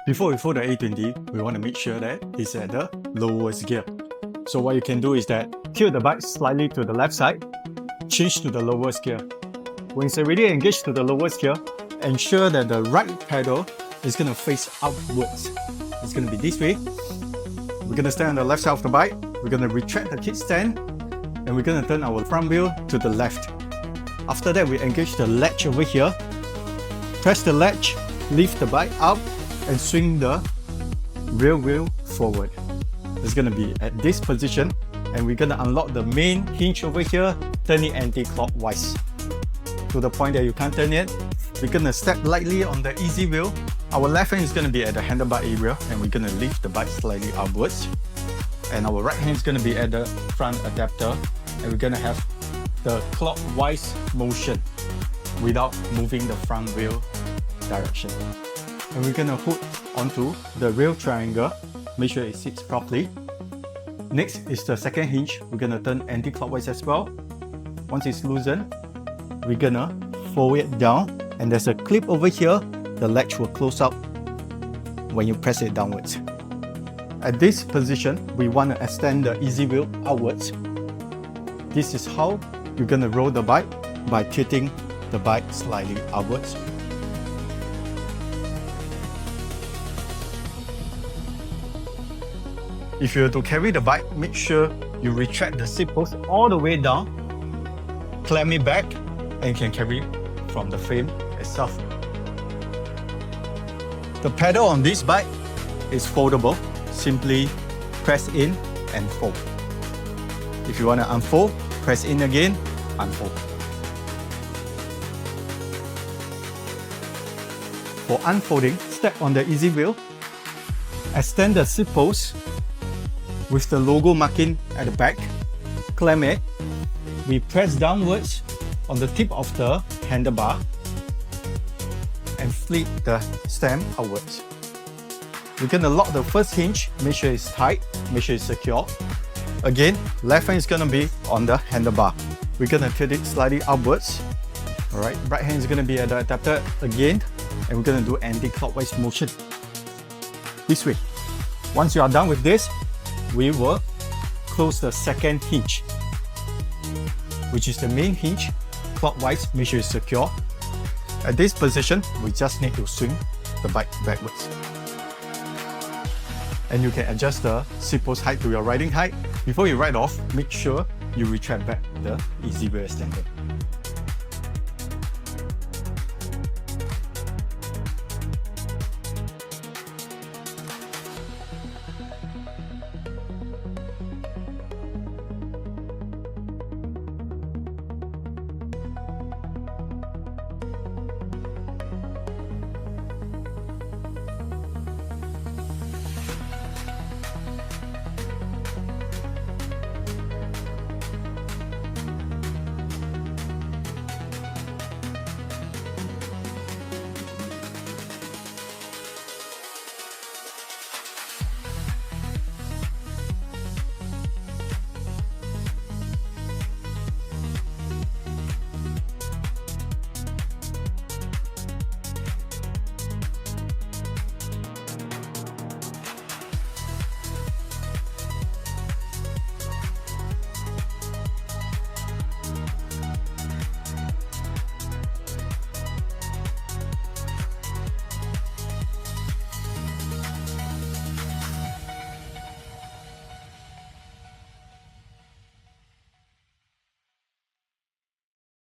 Before we fold the A20, we want to make sure that it's at the lowest gear. So what you can do is that tilt the bike slightly to the left side, change to the lowest gear. When it's already engaged to the lowest gear, ensure that the right pedal is going to face upwards. It's going to be this way. We're going to stand on the left side of the bike, we're going to retract the kickstand, and we're going to turn our front wheel to the left. After that, we engage the latch over here, press the latch, lift the bike up, and swing the rear wheel forward. It's going to be at this position, and we're going to unlock the main hinge over here, turn it anti-clockwise. To the point that you can't turn it, we're going to step lightly on the easy wheel. Our left hand is going to be at the handlebar area, and we're going to lift the bike slightly upwards. And our right hand is going to be at the front adapter, and we're going to have the clockwise motion without moving the front wheel direction. And we're going to hook onto the rear triangle, make sure it sits properly. Next is the second hinge. We're going to turn anti-clockwise as well. Once it's loosened, we're going to fold it down, and there's a clip over here. The latch will close up when you press it downwards. At this position, we want to extend the easy wheel outwards. This is how you're going to roll the bike, by tilting the bike slightly outwards. If you were to carry the bike, make sure you retract the seat post all the way down, clamp it back, and you can carry it from the frame itself. The pedal on this bike is foldable. Simply press in and fold. If you want to unfold, press in again, unfold. For unfolding, step on the easy wheel, extend the seat post with the logo marking at the back, clamp it. We press downwards on the tip of the handlebar and flip the stem outwards. We're going to lock the first hinge, make sure it's tight, make sure it's secure. Again, left hand is going to be on the handlebar. We're going to tilt it slightly upwards. Alright, right hand is going to be at the adapter again, and we're going to do anti-clockwise motion this way. Once you are done with this, we will close the second hinge, which is the main hinge, clockwise, make sure it's secure. At this position, we just need to swing the bike backwards. And you can adjust the seat post height to your riding height. Before you ride off, make sure you retract back the easy wheel extender.